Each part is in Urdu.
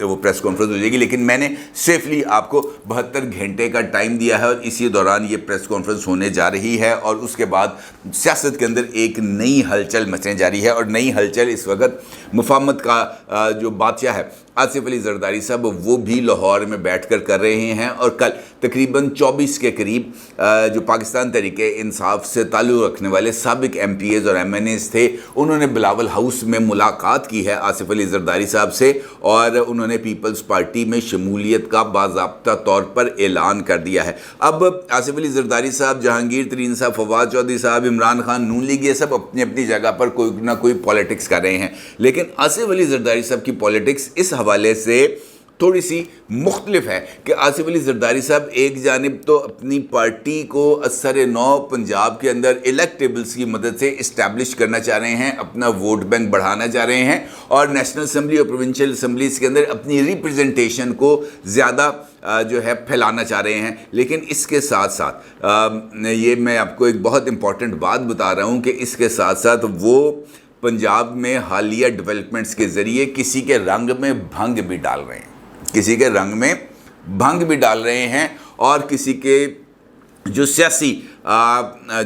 وہ پریس کانفرنس ہو جائے گی، لیکن میں نے سیفلی آپ کو 72 گھنٹے کا ٹائم دیا ہے اور اسی دوران یہ پریس کانفرنس ہونے جا رہی ہے، اور اس کے بعد سیاست کے اندر ایک نئی ہلچل مچنے جا رہی ہے، اور نئی ہلچل اس وقت مفاہمت کا جو بادشاہ ہے آصف علی زرداری صاحب وہ بھی لاہور میں بیٹھ کر رہے ہیں، اور کل تقریباً 24 کے قریب جو پاکستان تحریک انصاف سے تعلق رکھنے والے سابق ایم پی ایز اور ایم این ایز تھے، انہوں نے بلاول ہاؤس میں ملاقات کی ہے آصف علی زرداری صاحب سے، اور انہوں نے پیپلز پارٹی میں شمولیت کا باضابطہ طور پر اعلان کر دیا ہے۔ اب آصف علی زرداری صاحب، جہانگیر ترین صاحب، فواد چودھری صاحب، عمران خان، نون لیگ، یہ سب اپنی اپنی جگہ پر کوئی نہ کوئی پالیٹکس کر رہے ہیں، لیکن آصف علی زرداری صاحب کی پالیٹکس اس حوالے سے تھوڑی سی مختلف ہے کہ آصف علی زرداری صاحب ایک جانب تو اپنی پارٹی کو اثر نو پنجاب کے اندر الیکٹیبلز کی مدد سے اسٹیبلش کرنا چاہ رہے ہیں، اپنا ووٹ بینک بڑھانا چاہ رہے ہیں، اور نیشنل اسمبلی اور پروونشل اسمبلیز کے اندر اپنی ریپرزنٹیشن کو زیادہ جو ہے پھیلانا چاہ رہے ہیں۔ لیکن اس کے ساتھ ساتھ یہ میں آپ کو ایک بہت امپورٹنٹ بات بتا رہا ہوں کہ اس کے ساتھ ساتھ وہ پنجاب میں حالیہ ڈیولپمنٹس کے ذریعے کسی کے رنگ میں بھنگ بھی ڈال رہے ہیں، کسی کے رنگ میں بھنگ بھی ڈال رہے ہیں، اور کسی کے جو سیاسی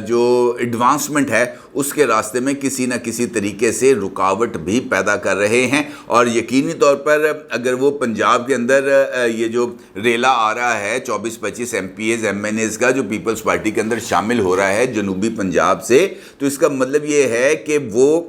جو ایڈوانسمنٹ ہے اس کے راستے میں کسی نہ کسی طریقے سے رکاوٹ بھی پیدا کر رہے ہیں۔ اور یقینی طور پر اگر وہ پنجاب کے اندر یہ جو ریلا آ رہا ہے 24-25 M P As M N As کا جو پیپلز پارٹی کے اندر شامل ہو رہا ہے جنوبی پنجاب سے، تو اس کا مطلب یہ ہے کہ وہ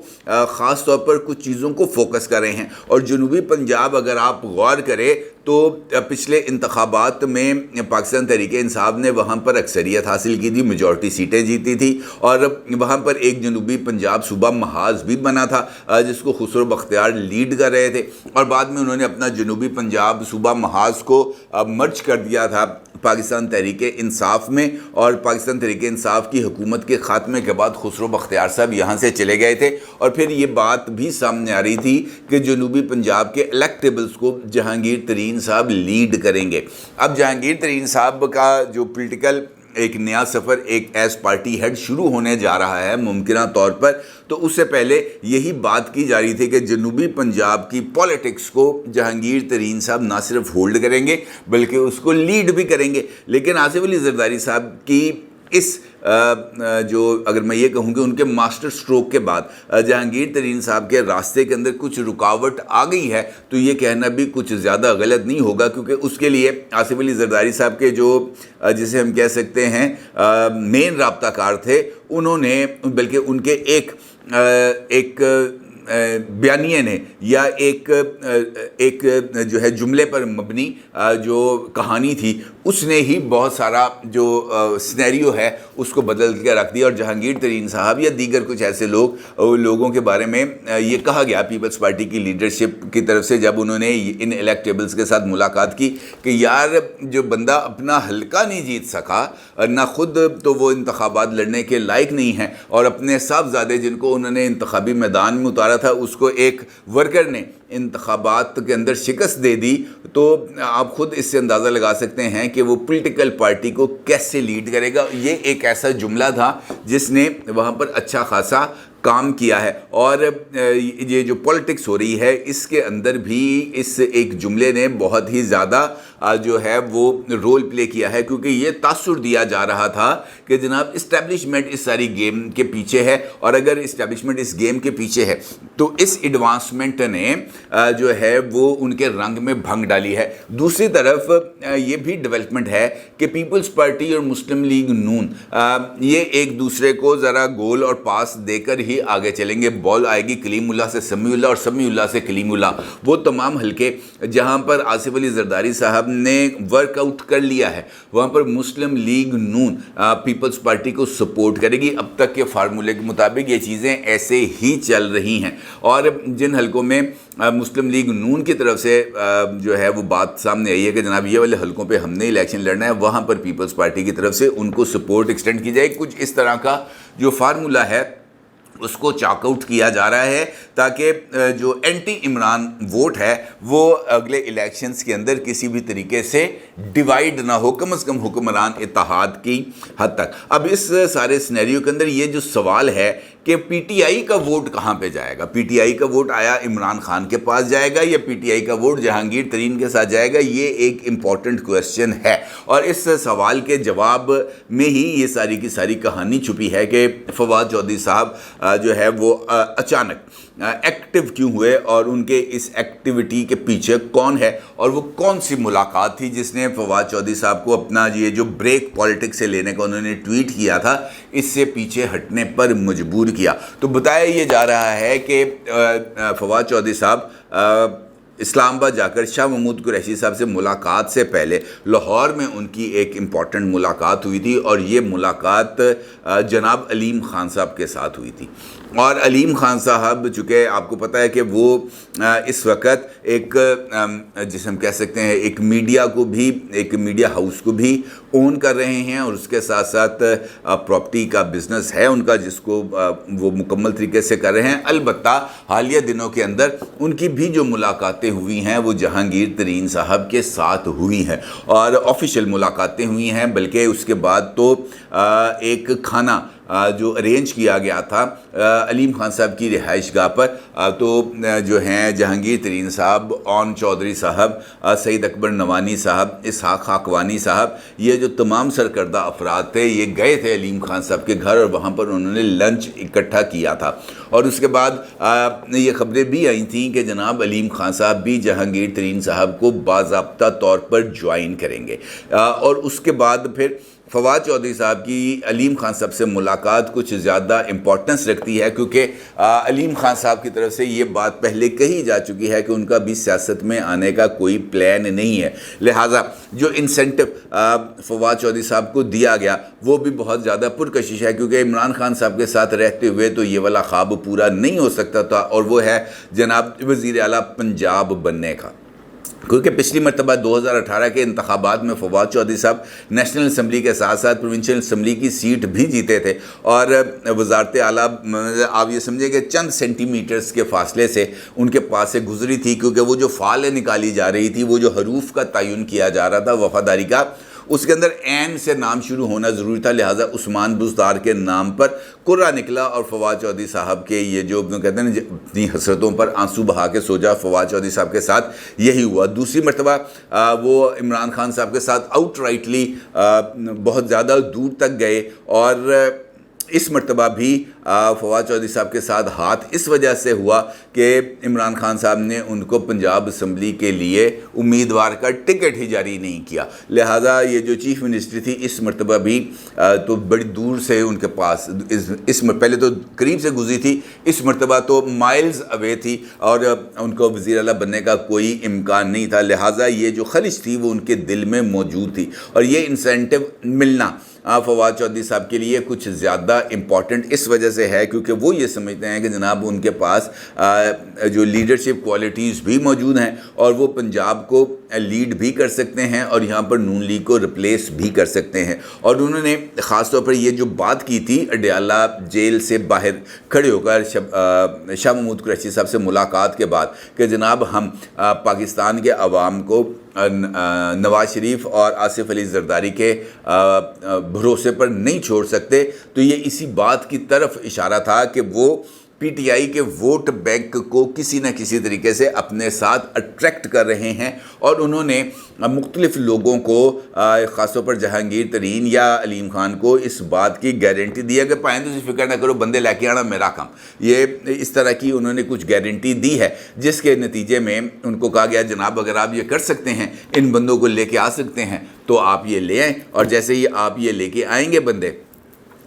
خاص طور پر کچھ چیزوں کو فوکس کر رہے ہیں۔ اور جنوبی پنجاب اگر آپ غور کریں تو پچھلے انتخابات میں پاکستان تحریک انصاف نے وہاں پر اکثریت حاصل کی تھی، میجورٹی سیٹیں جیتی تھی، اور وہاں پر ایک جنوبی پنجاب صوبہ محاذ بھی بنا تھا جس کو خسرو بختیار لیڈ کر رہے تھے، اور بعد میں انہوں نے اپنا جنوبی پنجاب صوبہ محاذ کو مرج کر دیا تھا پاکستان تحریک انصاف میں، اور پاکستان تحریک انصاف کی حکومت کے خاتمے کے بعد خسرو بختیار صاحب یہاں سے چلے گئے تھے، اور پھر یہ بات بھی سامنے آ رہی تھی کہ جنوبی پنجاب کے الیکٹیبلز کو جہانگیر ترین صاحب لیڈ کریں گے۔ اب جہانگیر ترین صاحب کا جو پولیٹیکل ایک نیا سفر ایک ایز پارٹی ہیڈ شروع ہونے جا رہا ہے ممکنہ طور پر، تو اس سے پہلے یہی بات کی جا رہی تھی کہ جنوبی پنجاب کی پالیٹکس کو جہانگیر ترین صاحب نہ صرف ہولڈ کریں گے بلکہ اس کو لیڈ بھی کریں گے۔ لیکن آصف علی زرداری صاحب کی اس جو اگر میں یہ کہوں کہ ان کے ماسٹر سٹروک کے بعد جہانگیر ترین صاحب کے راستے کے اندر کچھ رکاوٹ آ گئی ہے، تو یہ کہنا بھی کچھ زیادہ غلط نہیں ہوگا، کیونکہ اس کے لیے آصف علی زرداری صاحب کے جو جسے ہم کہہ سکتے ہیں مین رابطہ کار تھے، انہوں نے بلکہ ان کے ایک بیانیے نے یا ایک جو ہے جملے پر مبنی جو کہانی تھی، اس نے ہی بہت سارا جو سینیریو ہے اس کو بدل کے رکھ دیا، اور جہانگیر ترین صاحب یا دیگر کچھ ایسے لوگوں کے بارے میں یہ کہا گیا پیپلز پارٹی کی لیڈرشپ کی طرف سے جب انہوں نے ان الیکٹیبلز کے ساتھ ملاقات کی کہ یار جو بندہ اپنا حلقہ نہیں جیت سکا، نہ خود تو وہ انتخابات لڑنے کے لائق نہیں ہیں، اور اپنے صاحبزادے جن کو انہوں نے انتخابی میدان میں اتارا تھا اس کو ایک ورکر نے انتخابات کے اندر شکست دے دی، تو آپ خود اس سے اندازہ لگا سکتے ہیں کہ وہ پولیٹیکل پارٹی کو کیسے لیڈ کرے گا۔ یہ ایک ایسا جملہ تھا جس نے وہاں پر اچھا خاصا کام کیا ہے، اور یہ جو پولیٹکس ہو رہی ہے اس کے اندر بھی اس ایک جملے نے بہت ہی زیادہ جو ہے وہ رول پلے کیا ہے، کیونکہ یہ تاثر دیا جا رہا تھا کہ جناب اسٹیبلشمنٹ اس ساری گیم کے پیچھے ہے، اور اگر اسٹیبلشمنٹ اس گیم کے پیچھے ہے تو اس ایڈوانسمنٹ نے جو ہے وہ ان کے رنگ میں بھنگ ڈالی ہے۔ دوسری طرف یہ بھی ڈیولپمنٹ ہے کہ پیپلز پارٹی اور مسلم لیگ نون یہ ایک دوسرے کو ذرا گول اور پاس دے کر ہی آگے چلیں گے۔ بال آئے گی کلیم اللہ سے سمیع اللہ اور سمیع اللہ سے کلیم اللہ، وہ تمام حلقے جہاں پر آصف علی زرداری صاحب نے ورک آؤٹ کر لیا ہے وہاں پر مسلم لیگ نون پیپلز پارٹی کو سپورٹ کرے گی۔ اب تک کے فارمولے کے مطابق یہ چیزیں ایسے ہی چل رہی ہیں، اور جن حلقوں میں مسلم لیگ نون کی طرف سے جو ہے وہ بات سامنے آئی ہے کہ جناب یہ والے حلقوں پہ ہم نے الیکشن لڑنا ہے، وہاں پر پیپلز پارٹی کی طرف سے ان کو سپورٹ ایکسٹینڈ کی جائے، کچھ اس طرح کا جو فارمولہ ہے اس کو چاک آؤٹ کیا جا رہا ہے تاکہ جو اینٹی عمران ووٹ ہے وہ اگلے الیکشنز کے اندر کسی بھی طریقے سے ڈیوائیڈ نہ ہو، کم از کم حکمران اتحاد کی حد تک۔ اب اس سارے سینیریو کے اندر یہ جو سوال ہے کہ پی ٹی آئی کا ووٹ کہاں پہ جائے گا. پی ٹی آئی کا ووٹ آیا عمران خان کے پاس جائے گا یا پی ٹی آئی کا ووٹ جہانگیر ترین کے ساتھ جائے گا؟ یہ ایک امپورٹنٹ کویسچن ہے، اور اس سوال کے جواب میں ہی یہ ساری کی ساری کہانی چھپی ہے کہ فواد چودھری صاحب جو ہے وہ اچانک ایکٹیو کیوں ہوئے، اور ان کے اس ایکٹیویٹی کے پیچھے کون ہے، اور وہ کون سی ملاقات تھی جس نے فواد چودھری صاحب کو اپنا یہ جو بریک پالیٹکس سے لینے کا انہوں نے ٹویٹ کیا تھا اس سے پیچھے ہٹنے پر مجبور کیا. تو بتایا یہ جا رہا ہے کہ فواد چودھری صاحب اسلام آباد جا کر شاہ محمود قریشی صاحب سے ملاقات سے پہلے لاہور میں ان کی ایک امپورٹنٹ ملاقات ہوئی تھی، اور یہ ملاقات جناب علیم خان صاحب کے ساتھ ہوئی تھی. اور علیم خان صاحب چونکہ آپ کو پتہ ہے کہ وہ اس وقت ایک جسے ہم کہہ سکتے ہیں ایک میڈیا کو بھی، ایک میڈیا ہاؤس کو بھی اون کر رہے ہیں، اور اس کے ساتھ ساتھ پراپرٹی کا بزنس ہے ان کا جس کو وہ مکمل طریقے سے کر رہے ہیں. البتہ حالیہ دنوں کے اندر ان کی بھی جو ملاقاتیں ہوئی ہیں وہ جہانگیر ترین صاحب کے ساتھ ہوئی ہیں، اور آفیشیل ملاقاتیں ہوئی ہیں. بلکہ اس کے بعد تو ایک کھانا جو ارینج کیا گیا تھا علیم خان صاحب کی رہائش گاہ پر، تو جو ہیں جہانگیر ترین صاحب، اون چودھری صاحب، سعید اکبر نوانی صاحب، اسحاق خاکوانی صاحب، یہ جو تمام سرکردہ افراد تھے یہ گئے تھے علیم خان صاحب کے گھر، اور وہاں پر انہوں نے لنچ اکٹھا کیا تھا. اور اس کے بعد یہ خبریں بھی آئی تھیں کہ جناب علیم خان صاحب بھی جہانگیر ترین صاحب کو باضابطہ طور پر جوائن کریں گے. اور اس کے بعد پھر فواد چودھری صاحب کی علیم خان صاحب سے ملاقات کچھ زیادہ امپورٹنس رکھتی ہے، کیونکہ علیم خان صاحب کی طرف سے یہ بات پہلے کہی جا چکی ہے کہ ان کا بھی سیاست میں آنے کا کوئی پلان نہیں ہے. لہٰذا جو انسینٹو فواد چودھری صاحب کو دیا گیا وہ بھی بہت زیادہ پرکشش ہے، کیونکہ عمران خان صاحب کے ساتھ رہتے ہوئے تو یہ والا خواب پورا نہیں ہو سکتا تھا، اور وہ ہے جناب وزیر اعلیٰ پنجاب بننے کا. کیونکہ پچھلی مرتبہ 2018 کے انتخابات میں فواد چودھری صاحب نیشنل اسمبلی کے ساتھ ساتھ پروونشل اسمبلی کی سیٹ بھی جیتے تھے، اور وزارت اعلیٰ آپ یہ سمجھیں کہ چند سینٹی میٹرز کے فاصلے سے ان کے پاس سے گزری تھی، کیونکہ وہ جو فعال نکالی جا رہی تھی، وہ جو حروف کا تعین کیا جا رہا تھا وفاداری کا، اس کے اندر عین سے نام شروع ہونا ضروری تھا. لہٰذا عثمان بزدار کے نام پر قرہ نکلا، اور فواد چودھری صاحب کے یہ جو کہتے ہیں اپنی حسرتوں پر آنسو بہا کے سو جا، فواد چودھری صاحب کے ساتھ یہی ہوا. دوسری مرتبہ وہ عمران خان صاحب کے ساتھ آؤٹ رائٹلی بہت زیادہ دور تک گئے، اور اس مرتبہ بھی فواد چودھری صاحب کے ساتھ ہاتھ اس وجہ سے ہوا کہ عمران خان صاحب نے ان کو پنجاب اسمبلی کے لیے امیدوار کا ٹکٹ ہی جاری نہیں کیا. لہٰذا یہ جو چیف منسٹری تھی اس مرتبہ بھی تو بڑی دور سے ان کے پاس پہلے تو قریب سے گزری تھی، اس مرتبہ تو مائلز اوے تھی، اور ان کو وزیر اعلیٰ بننے کا کوئی امکان نہیں تھا. لہٰذا یہ جو خلش تھی وہ ان کے دل میں موجود تھی، اور یہ انسینٹو ملنا فواد چودھری صاحب کے لیے کچھ زیادہ امپورٹنٹ اس وجہ سے ہے کیونکہ وہ یہ سمجھتے ہیں کہ جناب ان کے پاس جو لیڈرشپ کوالٹیز بھی موجود ہیں، اور وہ پنجاب کو لیڈ بھی کر سکتے ہیں، اور یہاں پر نون لیگ کو ریپلیس بھی کر سکتے ہیں. اور انہوں نے خاص طور پر یہ جو بات کی تھی اڈیالہ جیل سے باہر کھڑے ہو کر شاہ محمود قریشی صاحب سے ملاقات کے بعد کہ جناب ہم پاکستان کے عوام کو نواز شریف اور آصف علی زرداری کے بھروسے پر نہیں چھوڑ سکتے، تو یہ اسی بات کی طرف اشارہ تھا کہ وہ پی ٹی آئی کے ووٹ بینک کو کسی نہ کسی طریقے سے اپنے ساتھ اٹریکٹ کر رہے ہیں. اور انہوں نے مختلف لوگوں کو خاص طور پر جہانگیر ترین یا علیم خان کو اس بات کی گارنٹی دیا کہ پائندہ سے فکر نہ کرو، بندے لے کے آنا میرا کام. یہ اس طرح کی انہوں نے کچھ گارنٹی دی ہے، جس کے نتیجے میں ان کو کہا گیا جناب اگر آپ یہ کر سکتے ہیں، ان بندوں کو لے کے آ سکتے ہیں تو آپ یہ لے آئیں، اور جیسے ہی آپ یہ لے کے آئیں گے بندے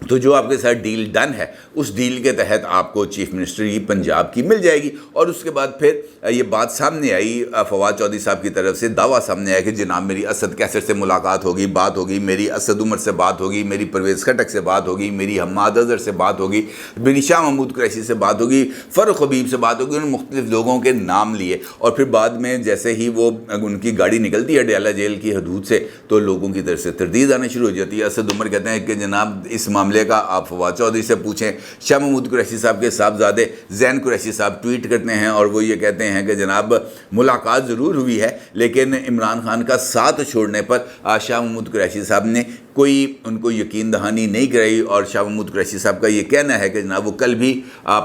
تو جو آپ کے ساتھ ڈیل ڈن ہے اس ڈیل کے تحت آپ کو چیف منسٹری پنجاب کی مل جائے گی. اور اس کے بعد پھر یہ بات سامنے آئی، فواد چودھری صاحب کی طرف سے دعویٰ سامنے آیا کہ جناب میری اسد کیسر سے ملاقات ہوگی، بات ہوگی، میری اسد عمر سے بات ہوگی، میری پرویز خٹک سے بات ہوگی، میری حماد اظہر سے بات ہوگی، میری شاہ محمود قریشی سے بات ہوگی، فرخ حبیب سے بات ہوگی. انہوں نے مختلف لوگوں کے نام لیے، اور پھر بعد میں جیسے ہی وہ ان کی گاڑی نکلتی ہے اڈیالہ جیل کی حدود سے تو لوگوں کی طرف سے تردید آنے شروع ہو جاتی ہے. اسد عمر کہتے ہیں کہ جناب اس معاملے کا آپ فواد چودھری سے پوچھیں. شاہ محمود قریشی صاحب کے صاحبزادے زین قریشی صاحب ٹویٹ کرتے ہیں اور وہ یہ کہتے ہیں کہ جناب ملاقات ضرور ہوئی ہے لیکن عمران خان کا ساتھ چھوڑنے پر شاہ محمود قریشی صاحب نے کوئی ان کو یقین دہانی نہیں کرائی، اور شاہ محمود قریشی صاحب کا یہ کہنا ہے کہ جناب وہ کل بھی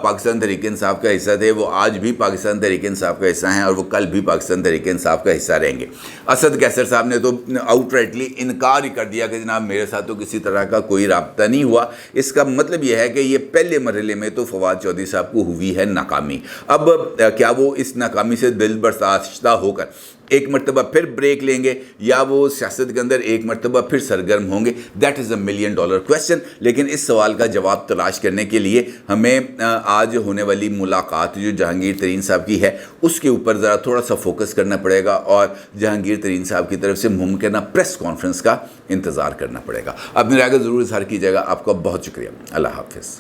پاکستان تحریک انصاف کا حصہ تھے، وہ آج بھی پاکستان تحریک انصاف کا حصہ ہیں، اور وہ کل بھی پاکستان تحریک انصاف کا حصہ رہیں گے۔ اسد قیصر صاحب نے تو آؤٹ رائٹلی انکار ہی کر دیا کہ جناب میرے ساتھ تو کسی طرح کا کوئی رابطہ نہیں ہوا۔ اس کا مطلب یہ ہے کہ یہ پہلے مرحلے میں تو فواد چودھری صاحب کو ہوئی ہے ناکامی۔ اب کیا وہ اس ناکامی سے دل برداشتہ ہو کر ایک مرتبہ پھر بریک لیں گے، یا وہ سیاست کے اندر ایک مرتبہ پھر سرگرم ہوں گے؟ That is $1 million question. لیکن اس سوال کا جواب تلاش کرنے کے لیے ہمیں آج ہونے والی ملاقات جو جہانگیر ترین صاحب کی ہے اس کے اوپر ذرا تھوڑا سا فوکس کرنا پڑے گا، اور جہانگیر ترین صاحب کی طرف سے ممکنہ پریس کانفرنس کا انتظار کرنا پڑے گا۔ اپنی رائے کا ضرور اظہار کیجیے گا۔ آپ کا بہت شکریہ۔ اللہ حافظ۔